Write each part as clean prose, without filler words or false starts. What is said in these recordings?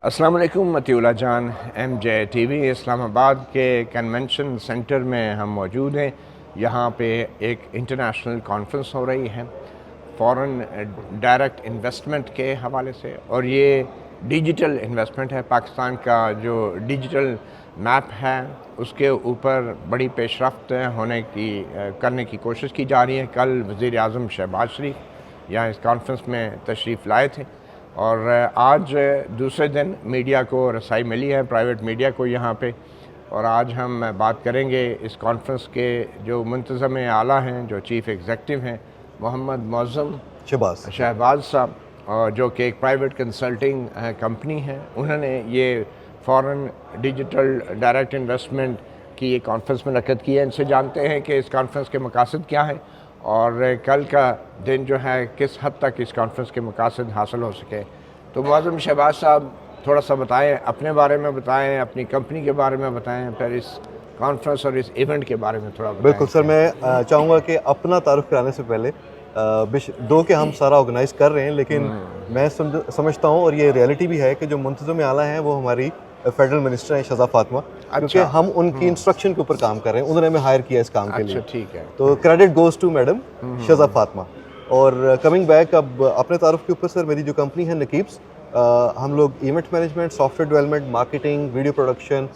अस्सलाम वालेकुम मतीउल्लाह जान MJ TV इस्लामाबाद के कन्वेंशन सेंटर में हम मौजूद हैं। यहाँ पे एक इंटरनेशनल कॉन्फ्रेंस हो रही है फॉरेन डायरेक्ट इन्वेस्टमेंट के हवाले से, और ये डिजिटल इन्वेस्टमेंट है। पाकिस्तान का जो डिजिटल मैप है उसके ऊपर बड़ी पेशरफ्त करने की कोशिश की जा रही है। कल वज़ीर आज़म शहबाज शरीफ यहाँ इस कॉन्फ्रेंस में तशरीफ़ लाए थे और आज दूसरे दिन मीडिया को रसाई मिली है, प्राइवेट मीडिया को यहाँ पे। और आज हम बात करेंगे इस कॉन्फ्रेंस के जो मुंतज़म आला हैं, जो चीफ़ एग्ज़ेक्टिव हैं, मोहम्मद मौज़म शहबाज साहब, और जो कि एक प्राइवेट कंसल्टिंग कंपनी है। उन्होंने ये फ़ॉरेन डिजिटल डायरेक्ट इन्वेस्टमेंट की ये कॉन्फ्रेंस मुनक़्क़द की है। इनसे जानते हैं कि इस कॉन्फ्रेंस के मकासद क्या हैं और कल का दिन जो है किस हद तक इस कॉन्फ्रेंस के मकासद हासिल हो सके। तो मुअज़्ज़म शहबाज साहब थोड़ा सा बताएं, अपने बारे में बताएं, अपनी कंपनी के बारे में बताएं, फिर इस कॉन्फ्रेंस और इस इवेंट के बारे में थोड़ा बताएं। बिल्कुल सर, मैं चाहूँगा कि अपना तारुफ कराने से पहले दो के हम सारा ऑर्गेनाइज़ कर रहे हैं, लेकिन मैं समझता हूँ और ये रियलिटी भी है कि जो मुंतज़िम आला हैं वो हमारी फेडरल मिनिस्टर हैं शहज़ाद फातिमा, क्योंकि हम उनकी इंस्ट्रक्शन के ऊपर काम कर रहे हैं। उन्होंने हमें हायर किया इस काम के लिए। ठीक है, तो credit goes to madam Shahzad Fatima. और कमिंग बैक अब अपने तारुफ के ऊपर सर, मेरी जो कंपनी है नकीब्स, हम लोग event management, software development, marketing, video production,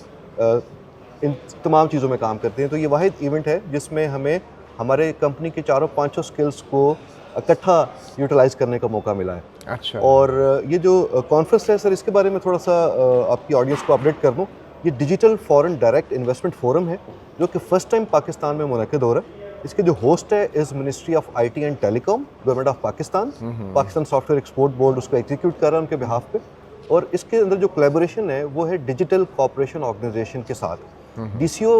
इन तमाम चीज़ों में काम करते हैं। तो ये वाहिद इवेंट है जिसमें हमें हमारे कंपनी के 400-500 स्किल्स को इकट्ठा यूटिलाइज़ करने का मौका मिला है। अच्छा। और ये जो कॉन्फ्रेंस है सर, इसके बारे में थोड़ा सा आपकी ऑडियंस को अपडेट कर दूँ। ये digital foreign direct investment forum है जो कि फ़र्स्ट टाइम पाकिस्तान में मुनक़्क़िद हो रहा है। इसके जो होस्ट है is ministry of IT and telecom, government of Pakistan. Pakistan software export board उसको एग्जीक्यूट कर रहा है उनके बिहाफ पे। और इसके अंदर जो कोलैबोरेशन है वो है डिजिटल कॉपरेशन ऑर्गेनाइजेशन के साथ। DCO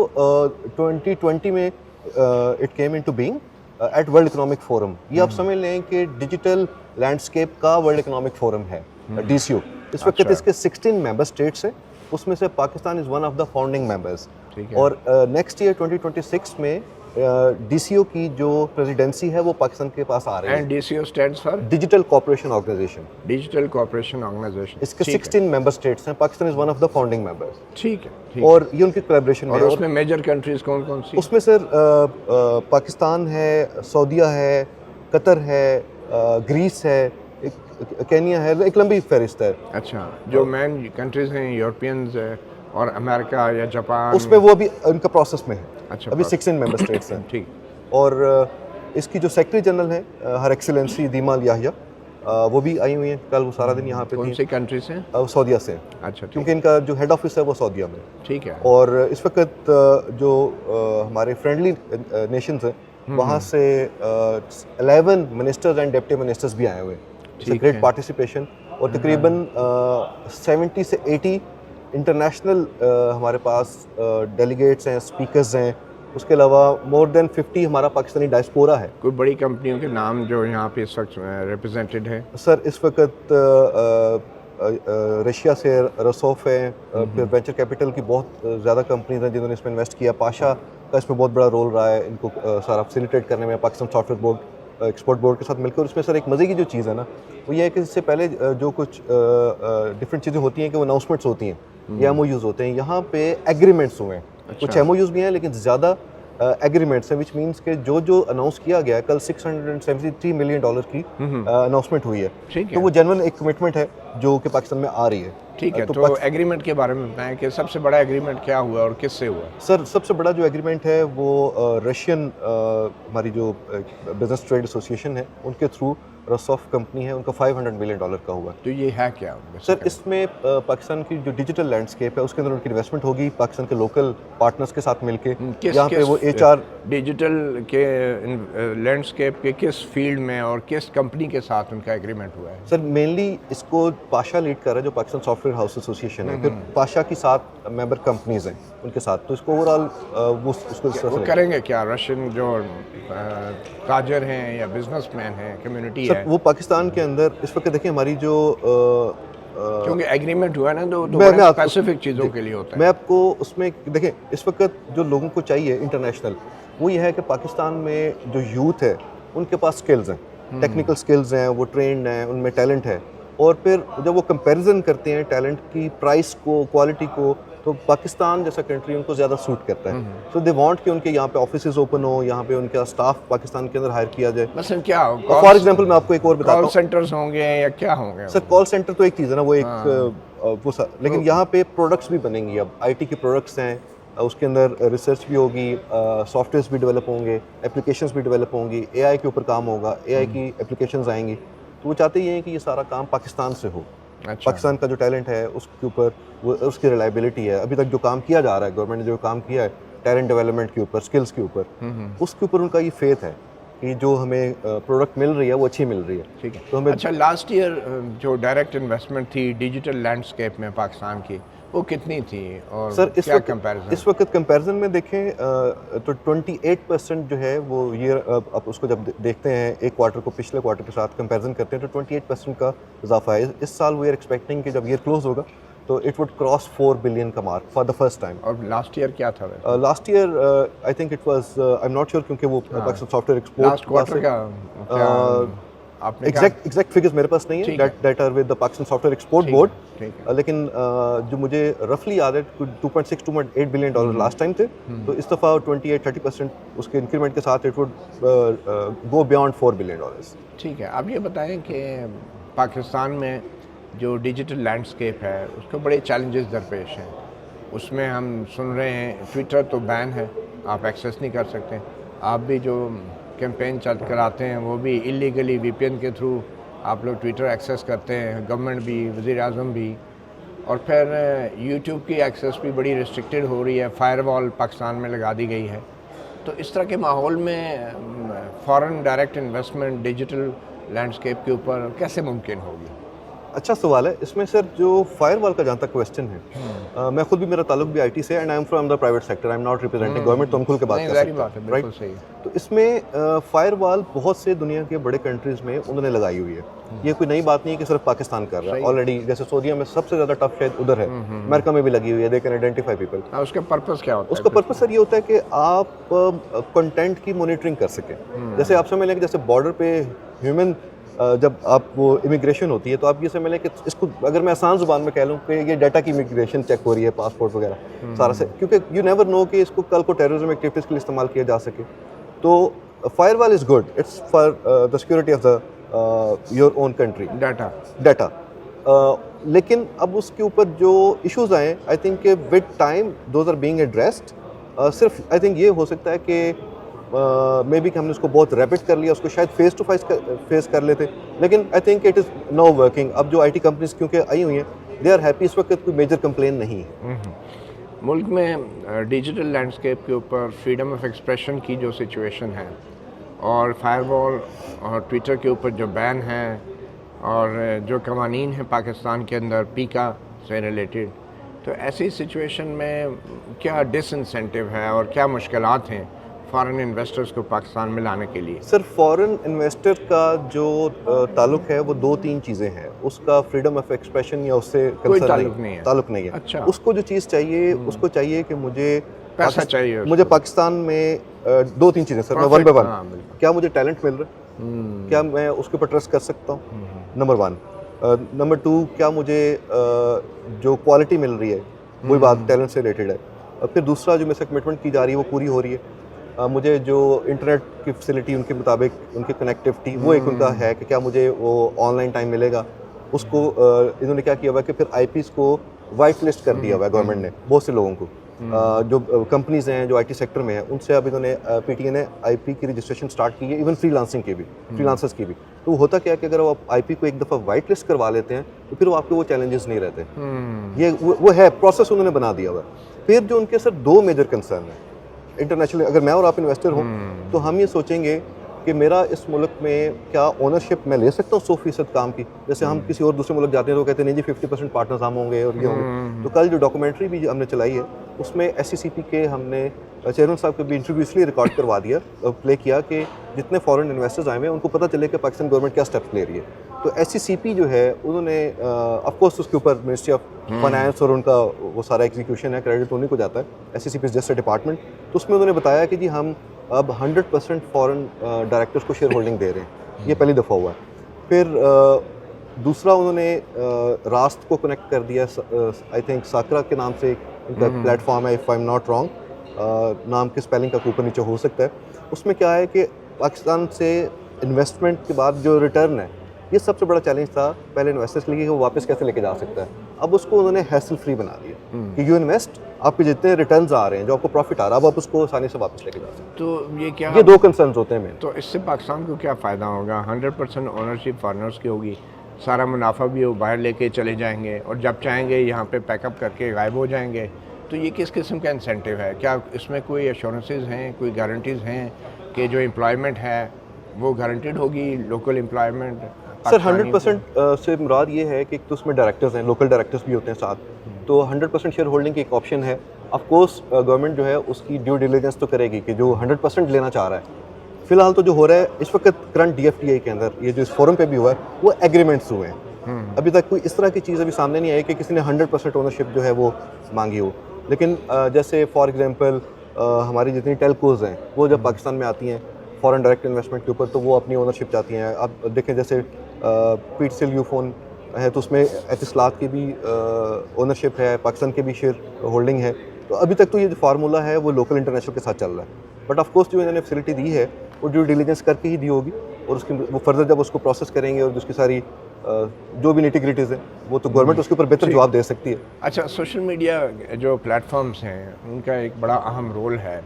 2020 में it came into being at world economic forum. ये आप समझ लें कि डिजिटल लैंडस्केप का वर्ल्ड इकोनॉमिक फोरम है DCO। इस वक्त इसके 16 मेंबर स्टेट्स हैं, उसमें से Pakistan is one of the founding members. और नेक्स्ट ईयर 2026 में DCO की जो प्रेसिडेंसी है वो पाकिस्तान के पास आ रही है। And DCO stands for digital cooperation organisation. Digital cooperation organisation. इसके 16 मेंबर स्टेट्स हैं, Pakistan is one of the founding members. ठीक है। और ये उनकी कोलैबोरेशन में। और उसमें मेजर कंट्रीज कौन कौन सी? उसमें सर पाकिस्तान है, सऊदीया है, कतर है, ग्रीस है, केनिया है, एक लंबी फहरिस्त है। अच्छा, जो मेन कंट्रीज हैं यूरोपियंस और अमेरिका या जापान, उसमें वो अभी उनका प्रोसेस में है। अच्छा, अभी 16 मेंबर स्टेट्स हैं। ठीक। और इसकी जो सेक्रेटरी जनरल है हर एक्सीलेंसी दीमा अल याहिया, वो भी आई हुई हैं। कल वो सारा दिन यहाँ पे कौन थी। सी कंट्री से? सऊदीया से। अच्छा, क्योंकि इनका जो हेड ऑफिस है वो सऊदीया में। ठीक है। और इस वक्त जो हमारे फ्रेंडली नेशंस हैं वहाँ से 11 मिनिस्टर्स एंड डिप्टी मिनिस्टर्स भी आए हुए हैं। Great participation. और तकरीबन 70 से 80 इंटरनेशनल हमारे पास डेलीगेट्स हैं, स्पीकर्स हैं। उसके अलावा मोर देन 50 हमारा पाकिस्तानी डायस्पोरा है। कोई बड़ी कंपनियों के नाम जो यहाँ पे इस वक्त रिप्रेजेंटेड है? सर इस वक्त रशिया से रसोफ है, फिर वेंचर कैपिटल की बहुत ज़्यादा कंपनीज हैं जिन्होंने इसमें इन्वेस्ट किया। पाशा का इसमें बहुत बड़ा रोल रहा है इनको सारा फैसिलिटेट करने में, Pakistan software board export board के साथ मिलकर। और इसमें सर एक मज़े की जो चीज़ है ना वो ये है कि इससे पहले जो कुछ डिफरेंट चीज़ें होती हैं कि वो अनाउंसमेंट्स होती हैं या MOUs होते हैं, यहाँ पे एग्रीमेंट्स हुए हैं। कुछ MOUs भी हैं लेकिन ज़्यादा एग्रीमेंट्स हैं, विच मीन्स के जो अनाउंस किया गया है, कल $673 मिलियन की अनाउंसमेंट हुई है। तो वो जेन्युइन एक कमिटमेंट है जो कि पाकिस्तान में आ रही है। ठीक है। तो एग्रीमेंट के बारे में बताएं कि सबसे बड़ा एग्रीमेंट क्या हुआ और किससे हुआ? सर सबसे बड़ा जो एग्रीमेंट है वो रशियन हमारी जो बिजनेस ट्रेड एसोसिएशन है उनके थ्रू रसोफ कंपनी है, उनका $500 मिलियन का हुआ। तो ये है क्या सर? इसमें पाकिस्तान की जो डिजिटल लैंडस्केप है उसके अंदर उनकी इन्वेस्टमेंट होगी पाकिस्तान के लोकल पार्टनर्स के साथ मिलके। यहाँ पे वो HR डिजिटल के लैंडस्केप के किस फील्ड में और किस कंपनी के साथ उनका एग्रीमेंट हुआ है? सर मेनली इसको पाशा लीड कर रहा है जो पाकिस्तान सॉफ्टवेयर हाउस एसोसिएशन है। फिर पाशा की 7 मेंबर कंपनीज हैं उनके साथ। तो इसको ओवरऑल वो करेंगे क्या? रशियन जो ताजर हैं या बिजनेसमैन हैं, कम्युनिटी है, वो पाकिस्तान के अंदर इस वक्त देखिए हमारी जो क्योंकि एग्रीमेंट हुआ है ना तो स्पेसिफिक चीज़ों के लिए होता है। मैं आपको उसमें देखें इस वक्त जो लोगों को चाहिए इंटरनेशनल वो ये है कि पाकिस्तान में जो यूथ है उनके पास स्किल्स हैं, टेक्निकल स्किल्स हैं, वो ट्रेंड हैं, उनमें टैलेंट है। और फिर जब वो कंपैरिजन करते हैं टैलेंट की प्राइस को, क्वालिटी को, तो पाकिस्तान जैसा कंट्री उनको ज़्यादा सूट करता है। सो दे वांट कि उनके यहाँ पे ऑफिसेज ओपन हो, यहाँ पे उनका स्टाफ पाकिस्तान के अंदर हायर किया जाए। मसलन क्या हो, फॉर एग्जांपल मैं आपको एक और बताता कॉल हूँ। सेंटर्स होंगे या क्या होंगे? सर कॉल सेंटर तो एक चीज़ है ना, वो एक हाँ। लेकिन यहाँ पे प्रोडक्ट्स भी बनेंगी। अब आईटी के प्रोडक्ट्स हैं, उसके अंदर रिसर्च भी होगी, सॉफ्टवेयर्स भी डेवलप होंगे, एप्लीकेशंस भी डेवलप होंगी, एआई के ऊपर काम होगा, एआई की एप्लीकेशंस आएंगी। तो वो चाहते ये हैं कि ये सारा काम पाकिस्तान से हो। अच्छा। पाकिस्तान का जो टैलेंट है उसके ऊपर वो उसकी रिलायबिलिटी है। अभी तक जो काम किया जा रहा है, गवर्नमेंट ने जो काम किया है टैलेंट डेवलपमेंट के ऊपर, स्किल्स के ऊपर, उसके ऊपर उनका ये फेथ है कि जो हमें प्रोडक्ट मिल रही है वो अच्छी मिल रही है। ठीक है। तो हमें अच्छा, लास्ट ईयर जो डायरेक्ट इन्वेस्टमेंट थी डिजिटल लैंडस्केप में पाकिस्तान की, वो कितनी थी और सर क्या कंपैरिजन? इस वक्त कंपैरिजन में देखें तो 28% जो है वो ईयर, आप उसको जब देखते हैं एक क्वार्टर को पिछले क्वार्टर के साथ कंपैरिजन करते हैं तो 28% का इजाफा है। इस साल वी आर एक्सपेक्टिंग कि जब ईयर क्लोज होगा तो इट वुड क्रॉस 4 बिलियन का mark for the first time. और लास्ट ईयर क्या था वैसे? Last year I think it was, I am not sure क्योंकि वो Pakistan software export last quarter का क्या आपने एग्जैक्ट फिगर्स मेरे पास नहीं है, ठीक है। That are with the Pakistan software export ठीक है, बोर्ड। ठीक है। लेकिन जो मुझे रफली याद है 2.6-2.8 बिलियन डॉलर लास्ट टाइम थे, तो इस दफ़ा 28-30% उसके इंक्रीमेंट के साथ it would go beyond 4 billion dollars. ठीक है। आप ये बताएं कि पाकिस्तान में जो डिजिटल लैंडस्केप है उसके बड़े चैलेंजेस दरपेश हैं। उसमें हम सुन रहे हैं ट्विटर तो बैन है, आप एक्सेस नहीं कर सकते। आप भी जो कैंपेन चल कराते हैं वो भी इलीगली वीपीएन के थ्रू आप लोग ट्विटर एक्सेस करते हैं, गवर्नमेंट भी, वज़ीर आज़म भी। और फिर यूट्यूब की एक्सेस भी बड़ी रिस्ट्रिक्टेड हो रही है, फायरवॉल पाकिस्तान में लगा दी गई है। तो इस तरह के माहौल में foreign direct investment digital landscape के ऊपर कैसे मुमकिन होगी? अच्छा सवाल है इसमें सर। जो फायरवॉल का जहाँ तक क्वेश्चन है, मैं खुद भी, मेरा ताल्लुक भी आईटी से, and I am from the private sector, I am not representing government, तो हम खुल के बात नहीं, कर ज़ाहिर सकते बात है, हैं, बिल्कुल राइट? सही है। तो इसमें फायरवॉल बहुत से दुनिया के बड़े कंट्रीज़ में उन्होंने लगाई हुई है। ये कोई नई बात नहीं है कि सिर्फ पाकिस्तान कर रहा है। ऑलरेडी जैसे सऊदीया में सबसे ज़्यादा टफ शायद उधर है, अमेरिका में भी लगी हुई है, दे कैन आइडेंटिफाई पीपल। उसका पर्पस क्या होता है? उसका पर्पस सर ये होता है कि आप कंटेंट की मॉनिटरिंग कर सकें। जैसे आप समझ लें कि जैसे बॉर्डर पे ह्यूमन, जब आप वो इमिग्रेशन होती है तो आप ये समझ लें कि इसको अगर मैं आसान ज़ुबान में कह लूँ कि ये डाटा की इमिग्रेशन चेक हो रही है, पासपोर्ट वगैरह सारा से, क्योंकि यू नेवर नो कि इसको कल को टेररिज्म एक्टिविटीज़ के लिए इस्तेमाल किया जा सके। तो firewall is good, it's for the security of the your own country data. लेकिन अब उसके ऊपर जो इश्यूज आए, I think with time those are being addressed. सिर्फ आई थिंक ये हो सकता है कि मे बी कि हमने उसको बहुत रैपिड कर लिया, उसको शायद फेस टू फेस कर लेते, लेकिन I think it is now working. अब जो आईटी कंपनीज क्योंकि आई हुई हैं, दे आर हैप्पी, इस वक्त कोई मेजर कंप्लेन नहीं है। मुल्क में डिजिटल लैंडस्केप के ऊपर फ्रीडम ऑफ एक्सप्रेशन की जो सिचुएशन है और फायरवॉल और ट्विटर के ऊपर जो बैन है और जो कवानीन है पाकिस्तान के अंदर पीका से रिलेटेड, तो ऐसी सिचुएशन में क्या डिसइंसेंटिव है और क्या मुश्किलात हैं फॉरेन इन्वेस्टर्स को पाकिस्तान में लाने के लिए? सर फॉरेन इन्वेस्टर का जो ताल्लुक है वो 2-3 चीज़ें हैं। उसका फ्रीडम ऑफ एक्सप्रेशन या उससे कोई कंसर्न ताल्लुक नहीं है। अच्छा। अच्छा। उसको जो चीज़ चाहिए, उसको चाहिए कि मुझे पैसा चाहिए उसको। मुझे पाकिस्तान में 2-3 चीज़ें सर, मैं वन बाय वन। क्या मुझे टैलेंट मिल रहा है, क्या मैं उसके ऊपर ट्रस्ट कर सकता हूँ, नंबर 1। नंबर 2, क्या मुझे जो क्वालिटी मिल रही है वही बात टैलेंट से रिलेटेड है। और फिर दूसरा जो मेरे से कमिटमेंट की जा रही है वो पूरी हो रही है। मुझे जो इंटरनेट की फैसिलिटी उनके मुताबिक, उनकी कनेक्टिविटी, वो एक उनका है कि क्या मुझे वो ऑनलाइन टाइम मिलेगा। उसको इन्होंने क्या किया हुआ है कि फिर आईपीज़ को वाइट लिस्ट कर दिया हुआ है गवर्नमेंट ने बहुत से लोगों को। जो कंपनीज हैं जो आईटी सेक्टर में हैं, उनसे अब इन्होंने पीटीए ने आईपी की रजिस्ट्रेशन स्टार्ट की है, इवन फ्रीलांसिंग की भी, फ्रीलांसर्स की भी। तो होता क्या है कि अगर आप आईपी को एक दफ़ा वाइट लिस्ट करवा लेते हैं तो फिर वो आपके वो चैलेंजेस नहीं रहते। ये वो है प्रोसेस उन्होंने बना दिया हुआ है। फिर जो उनके सर 2 मेजर कंसर्न है इंटरनेशनली, अगर मैं और आप इन्वेस्टर हों तो हम ये सोचेंगे कि मेरा इस मुल्क में क्या ओनरशिप मैं ले सकता हूँ 100% काम की। जैसे हम किसी और दूसरे मुल्क जाते हैं तो कहते हैं नहीं जी 50% पार्टनर्स हम होंगे और ये होंगे। तो कल जो डॉक्यूमेंट्री भी हमने चलाई है उसमें SCCP के हमने चेयरमैन साहब के भी इंटरव्यू इसलिए रिकॉर्ड करवा दिया, प्ले किया कि जितने फॉरेन इन्वेस्टर्स आए हुए हैं उनको पता चले कि पाकिस्तान गवर्नमेंट क्या स्टेप्स ले रही है। तो SCCP जो है उन्होंने ऑफकोर्स उसके ऊपर मिनिस्ट्री ऑफ फाइनेंस और उनका वो सारा एग्जीक्यूशन है, क्रेडिट उन्हीं को जाता है, SCCP is just a department. तो उसमें उन्होंने बताया कि जी हम अब 100% फॉरेन डायरेक्टर्स को शेयर होल्डिंग दे रहे हैं, ये पहली दफ़ा हुआ है। फिर दूसरा उन्होंने रास्त को कनेक्ट कर दिया, आई थिंक साकरा के नाम से इनका प्लेटफॉर्म है, if I am not wrong, नाम के स्पेलिंग का ऊपर नीचे हो सकता है। उसमें क्या है कि पाकिस्तान से इन्वेस्टमेंट के बाद जो रिटर्न है, ये सबसे बड़ा चैलेंज था पहले इन्वेस्टर्स के लिए कि वो वापस कैसे लेके जा सकता है। अब उसको उन्होंने हैसल फ्री बना दिया कि यू इन्वेस्ट, आपके जितने रिटर्न्स आ रहे हैं, जो आपको प्रॉफिट आ रहा है, अब आप उसको आसानी से वापस लेके जा सकते हैं। तो ये क्या, ये दो कंसर्न्स होते हैं मेन। तो इससे पाकिस्तान को क्या फ़ायदा होगा? 100% ओनरशिप फॉरनर्स की होगी, सारा मुनाफा भी वो बाहर लेके चले जाएंगे और जब चाहेंगे यहाँ पे पैकअप करके गायब हो जाएंगे। तो ये किस किस्म का इंसेंटिव है? क्या इसमें कोई एश्योरेंसेस हैं, कोई गारंटीज़ हैं कि जो एम्प्लॉयमेंट है वो गारंटीड होगी, लोकल एम्प्लॉयमेंट? सर 100% से मुराद ये है कि तो उसमें डायरेक्टर्स हैं, लोकल डायरेक्टर्स भी होते हैं साथ, तो 100% शेयर होल्डिंग की एक ऑप्शन है। ऑफ कोर्स गवर्नमेंट जो है उसकी ड्यू डिलिजेंस तो करेगी कि जो 100% लेना चाह रहा है। फिलहाल तो जो हो रहा है इस वक्त करंट DFTA के अंदर, ये जो इस फोरम पे भी हुआ है, वो एग्रीमेंट्स हुए हैं। अभी तक कोई इस तरह की चीज़ अभी सामने नहीं आई कि किसी ने 100% ओनरशिप जो है वो मांगी हो। लेकिन जैसे फॉर एग्जांपल हमारी जितनी टेलकोज़ हैं, वो जब पाकिस्तान में आती हैं फॉरेन डायरेक्ट इन्वेस्टमेंट के ऊपर, तो वो अपनी ओनरशिप चाहती हैं। आप देखें जैसे पीटीसीएल यूफोन है, तो उसमें एतिसलात की भी ओनरशिप है, पाकिस्तान के भी शेयर होल्डिंग है। तो अभी तक तो ये जो फार्मूला है वो लोकल इंटरनेशनल के साथ चल रहा है। बट ऑफ कोर्स जो इन्होंने फैसिलिटी दी है वो ड्यू डिलिजेंस करके ही दी होगी, और उसकी वो फर्दर जब उसको प्रोसेस करेंगे और उसकी सारी जो भी निटिग्रिटीज़ हैं वो तो गवर्नमेंट उसके ऊपर बेहतर जवाब दे सकती है। अच्छा, सोशल मीडिया जो प्लेटफॉर्म्स हैं उनका एक बड़ा अहम रोल है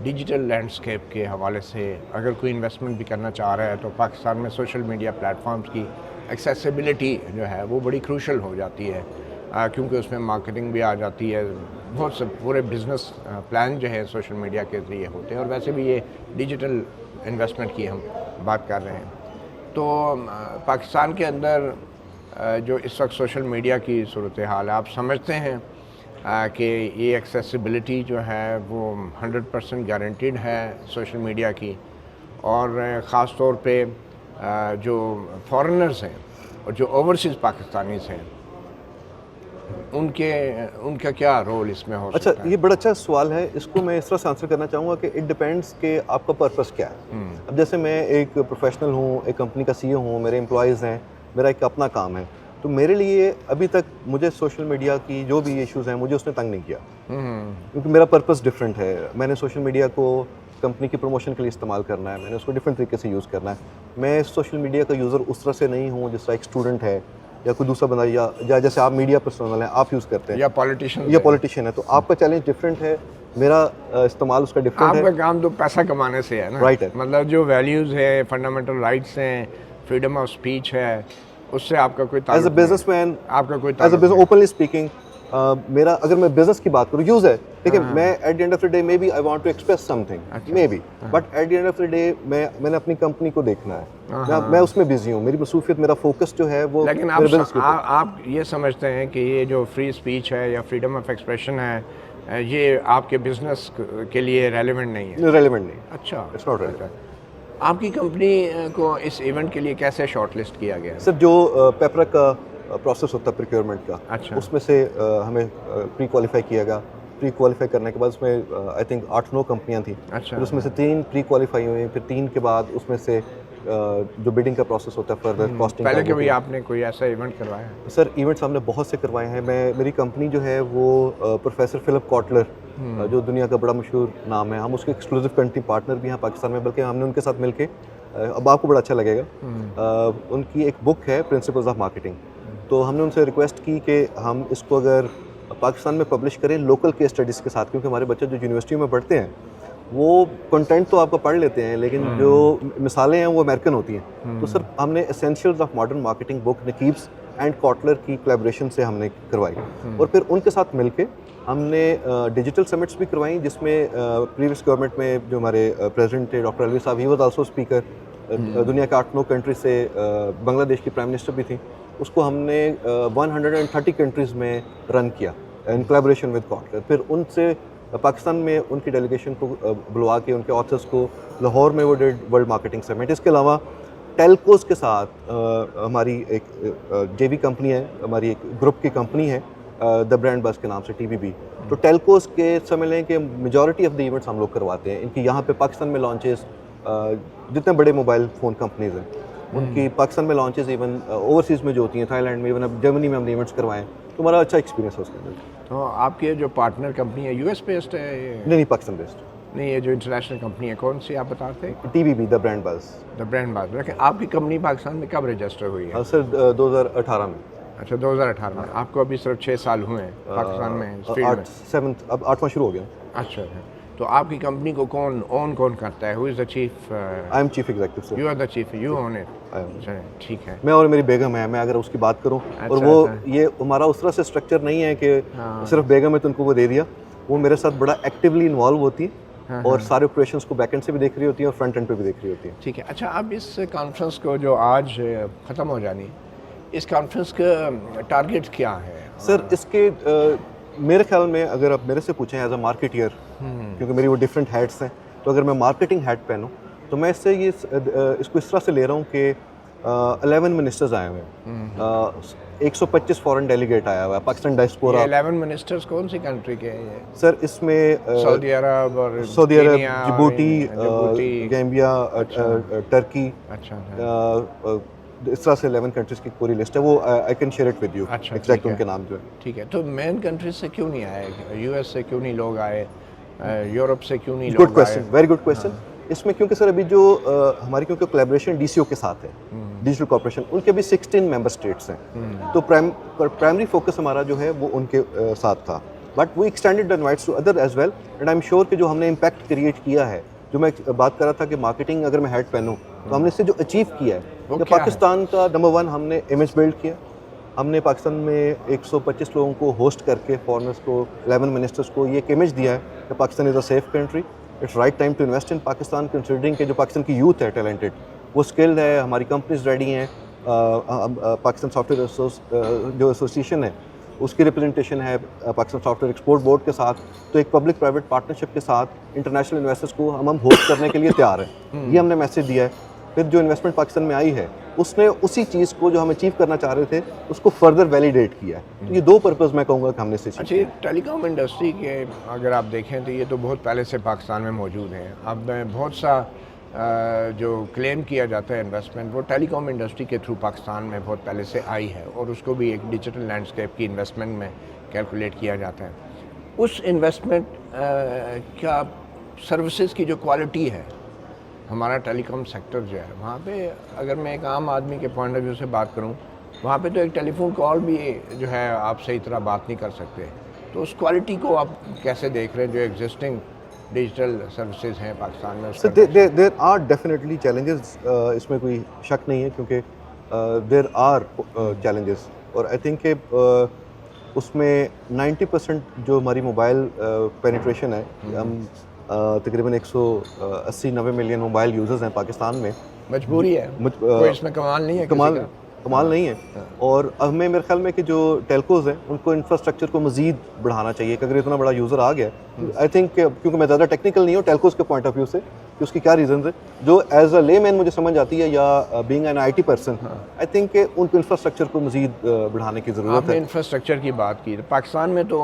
डिजिटल लैंडस्केप के हवाले से। अगर कोई इन्वेस्टमेंट भी करना चाह रहा है तो पाकिस्तान में सोशल मीडिया प्लेटफॉर्म्स की एक्सेसिबिलिटी जो है वो बड़ी क्रूशल हो जाती है, क्योंकि उसमें मार्केटिंग भी आ जाती है। बहुत से पूरे बिजनेस प्लान जो है सोशल मीडिया के ज़रिए होते हैं, और वैसे भी ये डिजिटल इन्वेस्टमेंट की हम बात कर रहे हैं। तो पाकिस्तान के अंदर जो इस वक्त सोशल मीडिया की सूरत हाल है, आप समझते हैं कि ये एक्सेसिबिलिटी जो है वो 100% गारंटीड है सोशल मीडिया की, और ख़ास तौर पे जो फॉरेनर्स हैं और जो ओवरसीज़ पाकिस्तानीज़ हैं उनका क्या रोल इसमें हो सकता है? अच्छा, ये बड़ा अच्छा सवाल है। इसको मैं इस तरह से आंसर करना चाहूँगा कि इट डिपेंड्स कि आपका पर्पस क्या है। अब जैसे मैं एक प्रोफेशनल हूँ, एक कंपनी का CEO हूँ, मेरे एम्प्लॉयज़ हैं, मेरा एक अपना काम है, तो मेरे लिए अभी तक मुझे सोशल मीडिया की जो भी इश्यूज़ हैं मुझे उसने तंग नहीं किया, क्योंकि मेरा पर्पस डिफरेंट है। मैंने सोशल मीडिया को कंपनी की प्रमोशन के लिए इस्तेमाल करना है, मैंने उसको डिफरेंट तरीके से यूज़ करना है। मैं सोशल मीडिया का यूज़र उस तरह से नहीं हूँ जिस तरह एक स्टूडेंट है या कोई दूसरा बंदा, या जैसे आप मीडिया पर्सनल हैं, आप यूज़ करते हैं, या पॉलिटिशियन है, तो आपका चैलेंज डिफरेंट है, मेरा इस्तेमाल उसका डिफरेंट है। आपका काम तो पैसा कमाने से है ना, राइट है। मतलब जो वैल्यूज़ है, फंडामेंटल राइट्स हैं, फ्रीडम ऑफ स्पीच है, उससे आपका कोई ताल्लुक एज अ बिजनेसमैन, आपका कोई as a business openly speaking, मेरा अगर मैं बिजनेस की बात करूँ, यूज़ है, ठीक है, मैं at the end of the day maybe I want to express something, maybe, but at the end of the day मैंने अपनी कंपनी को देखना है, मैं उसमें बिजी हूँ, मेरी मसरूफियत, मेरा फोकस जो है वो। लेकिन आप ये समझते हैं कि ये जो फ्री स्पीच है या फ्रीडम ऑफ एक्सप्रेशन है, ये आपके बिजनेस के लिए रेलेवेंट नहीं है? रेलेवेंट नहीं। अच्छा, इट्स नॉट रेलेवेंट। आपकी कंपनी को इस इवेंट के लिए कैसे शॉर्टलिस्ट किया गया? सर, जो पेपरा का प्रोसेस होता है प्रोक्योरमेंट का, अच्छा, उसमें से हमें प्री क्वालिफाई किया गया। प्री क्वालिफाई करने के बाद उसमें आई थिंक 8-9 कंपनियां थी। अच्छा, फिर उसमें से 3 प्री क्वालिफाई हुई, फिर 3 के बाद उसमें से जो बिडिंग का प्रोसेस होता है फर्दर कॉस्टिंग। पहले कभी आपने कोई ऐसा इवेंट करवाया है? सर, इवेंट्स हमने बहुत से करवाए हैं। मेरी कंपनी जो है वो प्रोफेसर फिलिप कॉटलर, जो दुनिया का बड़ा मशहूर नाम है, हम उसके एक्सक्लूसिव कंट्री पार्टनर भी हैं पाकिस्तान में, बल्कि हमने उनके साथ मिलके, अब आपको बड़ा अच्छा लगेगा, उनकी एक बुक है प्रिंसिपल्स ऑफ मार्केटिंग, तो हमने उनसे रिक्वेस्ट की कि हम इसको अगर पाकिस्तान में पब्लिश करें लोकल केस स्टडीज़ के साथ, क्योंकि हमारे बच्चे जो यूनिवर्सिटी में पढ़ते हैं वो कंटेंट तो आपका पढ़ लेते हैं, लेकिन जो मिसालें हैं वो अमेरिकन होती हैं। तो सर, हमने essentials of modern marketing book नकीब्स एंड कॉटलर की कोलैबोरेशन से हमने करवाई, और फिर उनके साथ मिलके हमने डिजिटल समिट्स भी करवाई, जिसमें प्रीवियस गवर्नमेंट में जो हमारे प्रेसिडेंट थे डॉक्टर अलवी साहब, ही वाज आल्सो स्पीकर, दुनिया के 8-9 कंट्री से, बांग्लादेश की प्राइम मिनिस्टर भी थी, उसको हमने 130 कंट्रीज़ में रन किया इन कोलैबोरेशन विद कॉटलर। फिर उनसे पाकिस्तान में उनकी डेलीगेशन को बुलवा के उनके ऑथर्स को लाहौर में वो डेड वर्ल्ड मार्केटिंग समिट। इसके अलावा टेलकोस के साथ हमारी एक जेवी कंपनी है, हमारी एक ग्रुप की कंपनी है द ब्रांड बस के नाम से, TBB। तो टेलकोस के समझ लें कि मेजॉरिटी ऑफ द इवेंट्स हम लोग करवाते हैं इनकी। यहाँ पे पाकिस्तान में लॉन्चेस जितने बड़े मोबाइल फ़ोन कंपनीज़ हैं उनकी पाकिस्तान में लॉन्चेस इवन ओवरसीज़ में जो होती हैं, थाईलैंड में, इवन अब जर्मनी में हमने इवेंट्स करवाए हैं, तो हमारा अच्छा एक्सपीरियंस है उसके अंदर। तो आपके जो पार्टनर कंपनी है यूएस बेस्ड है ये? नहीं, पाकिस्तान बेस्ड। नहीं, ये जो इंटरनेशनल कंपनी है कौन सी आप बताते हैं? TBB, द ब्रांड बस। द ब्रांड बात, लेकिन आपकी कंपनी पाकिस्तान में कब रजिस्टर हुई है? सर 2018 में। अच्छा, 2018 में। आपको अभी सिर्फ 6 साल हुए हैं पाकिस्तान में इस फील्ड में? 7th, अब 8वां शुरू हो गया। अच्छा अच्छा। तो आपकी कंपनी को कौन करता है? Who is the chief? I am chief executive sir. You are the chief, you own it? I am. अच्छा, ठीक है। मैं और मेरी बेगम है, मैं अगर उसकी बात करूं, और अच्छा, वो अच्छा। ये हमारा उस तरह से स्ट्रक्चर नहीं है कि हाँ। सिर्फ बेगम है तो उनको वो दे दिया। वो मेरे साथ बड़ा एक्टिवली इन्वॉल्व होती है और सारे ऑपरेशंस को बैक एंड से भी देख रही होती है और फ्रंट एंड पे भी देख रही होती है। ठीक है। अच्छा, अब इस कॉन्फ्रेंस को जो आज ख़त्म हो जानी, इस कॉन्फ्रेंस का टारगेट क्या है? सर इसके मेरे ख्याल में अगर आप मेरे से पूछें एज अ मार्केटियर, क्योंकि मेरी वो डिफरेंट हैट्स हैं, तो अगर मैं मार्केटिंग हैट पहनूं तो मैं इससे ये इसको इस तरह से ले रहा हूँ कि 11 मिनिस्टर्स आए हुए हैं, 125 फॉरेन डेलीगेट आया हुआ है, पाकिस्तान डायस्पोरा। 11 मिनिस्टर्स कौन सी कंट्री के हैं ये? सर इसमें सऊदी अरब और सऊदी अरब, कीनिया, जिबूटी, गैम्बिया, टर्की, अच्छा अच्छा। इस तरह से 11 कंट्रीज की पूरी लिस्ट है। वो I can share it with you, अच्छा, एग्जैक्ट ठीक है। उनके नाम जो है। ठीक है। तो मेन कंट्री से क्यों नहीं आए? यूएस से क्यों नहीं लोग आए? यूरोप से क्यों नहीं गुड लोग आए? Question, very good question. इसमें क्योंकि सर अभी जो हमारी क्योंकि कोलैबोरेशन DCO के साथ है, डिजिटल कॉर्पोरेशन, उनके भी 16 मेंबर स्टेट्स हैं, तो प्राइमरी फोकस हमारा जो है वो उनके साथ था, but we extended the invites to other as well, and I am sure कि जो हमने इम्पैक्ट क्रिएट किया है, जो मैं बात कर रहा था कि मार्केटिंग अगर मैं हेड पहनूं, तो हमने इससे जो अचीव किया है वो कि क्या है? पाकिस्तान का नंबर 1 हमने इमेज बिल्ड किया। हमने पाकिस्तान में 125 लोगों को होस्ट करके फॉरेनर्स को, 11 मिनिस्टर्स को ये एक इमेज दिया है कि Pakistan is a safe country, it's right time to invest in Pakistan, considering कि जो पाकिस्तान की यूथ है टैलेंटेड, वो स्किल्ड है, हमारी कंपनीज रेडी हैं, पाकिस्तान सॉफ्टवेयर जो एसोसिएशन है उसकी रिप्रेजेंटेशन है पाकिस्तान सॉफ्टवेयर एक्सपोर्ट बोर्ड के साथ, तो एक पब्लिक प्राइवेट पार्टनरशिप के साथ इंटरनेशनल इन्वेस्टर्स को हम होस्ट करने के लिए तैयार हैं। ये हमने मैसेज दिया है। फिर जो इन्वेस्टमेंट पाकिस्तान में आई है उसने उसी चीज़ को जो हम अचीव करना चाह रहे थे उसको फर्दर वैलिडेट किया है। तो ये 2 पर्पस मैं कहूँगा कि हमने से achieve अच्छा, ये टेलीकॉम इंडस्ट्री के अगर आप देखें तो ये तो बहुत पहले से पाकिस्तान में मौजूद है। अब बहुत सा जो क्लेम किया जाता है इन्वेस्टमेंट, वो टेलीकॉम इंडस्ट्री के थ्रू पाकिस्तान में बहुत पहले से आई है, और उसको भी एक डिजिटल लैंडस्केप की इन्वेस्टमेंट में कैलकुलेट किया जाता है। उस इन्वेस्टमेंट क्या सर्विसेज की जो क्वालिटी है, हमारा टेलीकॉम सेक्टर जो है वहाँ पे, अगर मैं एक आम आदमी के पॉइंट ऑफ व्यू से बात करूँ, वहाँ पे तो एक टेलीफोन कॉल भी जो है आप सही तरह बात नहीं कर सकते। तो उस क्वालिटी को आप कैसे देख रहे हैं जो एग्जिस्टिंग डिजिटल सर्विसेज हैं पाकिस्तान में? So there are definitely challenges, इसमें कोई शक नहीं है, क्योंकि there are challenges, और आई थिंक कि उसमें 90% जो हमारी मोबाइल पेनिट्रेशन है, हम तकरीबन 180-90 मिलियन मोबाइल यूज़र्स हैं पाकिस्तान में। मजबूरी है, कोई इसमें कमाल नहीं है, कमाल नहीं है। और हमें मेरे ख्याल में कि जो टेलकोज़ हैं उनको इंफ्रास्ट्रक्चर को मज़ीद बढ़ाना चाहिए कि अगर इतना बड़ा यूज़र आ गया, आई थिंक क्योंकि मैं ज़्यादा टेक्निकल नहीं हूँ टेलकोज़ के पॉइंट ऑफ व्यू से कि उसकी क्या रीज़न है, जो एज अ लेमैन मुझे समझ आती है, या being an IT person, I think कि उनको इंफ्रास्ट्रक्चर को मज़ीद बढ़ाने की ज़रूरत आपने है। इंफ्रास्ट्रक्चर की बात की, पाकिस्तान में तो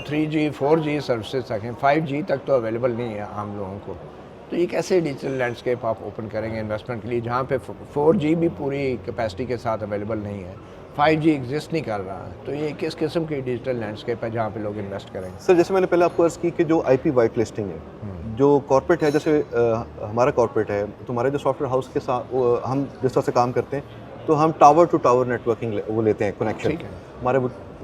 3G 4G सर्विसेज तक हैं, 5G तक तो अवेलेबल नहीं है आम लोगों को। तो ये कैसे डिजिटल लैंडस्केप आप ओपन करेंगे इन्वेस्टमेंट के लिए, जहाँ पे 4G भी पूरी कैपेसिटी के साथ अवेलेबल नहीं है, 5G एग्जिस्ट नहीं कर रहा है? तो ये किस किस्म की डिजिटल लैंडस्केप है जहाँ पे लोग इन्वेस्ट करेंगे? सर जैसे मैंने पहले आपको अर्ज़ की कि जो IP वाइट लिस्टिंग है, जो कॉर्पोरेट है, जैसे हमारा कॉर्पोरेट है, तो हमारे जो सॉफ्टवेयर हाउस के साथ हम जिस तरह से काम करते हैं, तो हम टावर टू टावर नेटवर्किंग वो लेते हैं कनेक्शन। ठीक है। हमारे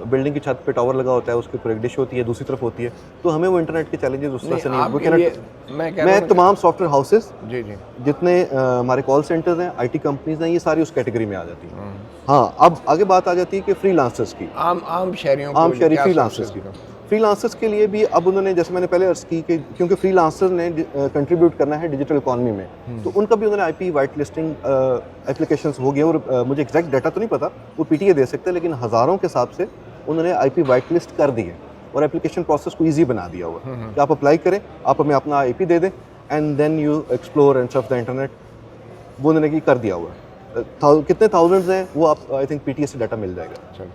बिल्डिंग की छत पे टावर लगा होता है, उसके ऊपर एक डिश होती है, दूसरी तरफ होती है, तो हमें वो इंटरनेट के चैलेंजेस उस तरह से नहीं। मैं तमाम सॉफ्टवेयर हाउसेस जी जी जितने हमारे कॉल सेंटर्स हैं, IT कंपनीज हैं, ये सारी उस कैटेगरी में आ जाती हैं। हाँ, अब आगे बात आ जाती है कि फ्रीलांसर्स की, आम शहरी फ्रीलांसर्स की। फ्रीलांसर्स के लिए भी अब उन्होंने, जैसे मैंने पहले अर्ज की कि क्योंकि फ्रीलांसर्स ने कंट्रीब्यूट करना है डिजिटल इकॉनमी में, तो उनका भी उन्होंने IP वाइट लिस्टिंग एप्लीकेशंस हो गए, और मुझे एग्जैक्ट डाटा तो नहीं पता, वो PTA दे सकते हैं, लेकिन हज़ारों के हिसाब से उन्होंने IP वाइट लिस्ट कर दी है और एप्लीकेशन प्रोसेस को ईजी बना दिया हुआ है कि आप अप्लाई करें, आप हमें अपना IP दे दें, and then you explore and surf the internet. वो उन्होंने कर दिया हुआ है। कितने थाउजेंड्स हैं वो आप आई थिंक PTA से डाटा मिल जाएगा। चलो,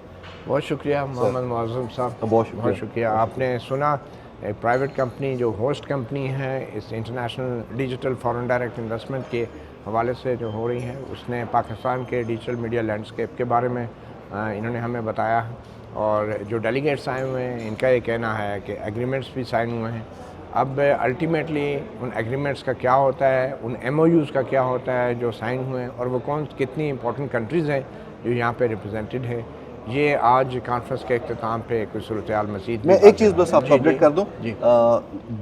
बहुत शुक्रिया मोहम्मद मुअज़्ज़म साहब, बहुत शुक्रिया। आपने सुना एक प्राइवेट कंपनी जो होस्ट कंपनी है इस international digital foreign direct investment के, हवाले से जो हो रही हैं, उसने पाकिस्तान के डिजिटल मीडिया लैंडस्केप के बारे में इन्होंने हमें बताया। और जो डेलीगेट्स आए हुए हैं, इनका ये कहना है कि एग्रीमेंट्स भी साइन हुए हैं। अब अल्टीमेटली उन एग्रीमेंट्स का क्या होता है, उन MOUs का क्या होता है जो साइन हुए हैं, और वो कितनी इंपॉर्टेंट कंट्रीज़ हैं जो यहाँ पे रिप्रेजेंटेड है, ये आज कॉन्फ्रेंस के इख्तिताम पे कुछ सूरत-ए-हाल मज़ीद। मैं एक चीज़ बस आपको अपडेट कर दूं, जी।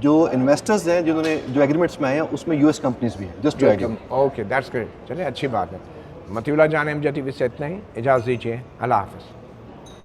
जो इन्वेस्टर्स हैं जिन्होंने जो एग्रीमेंट्स में आए हैं उसमें US कंपनीज भी हैं, just to add. Okay, that's great. चलिए, अच्छी बात है। मतीउल्लाह जान MJ TV से इतना ही, इजाज़त दीजिए। अल्लाह हाफ़िज़।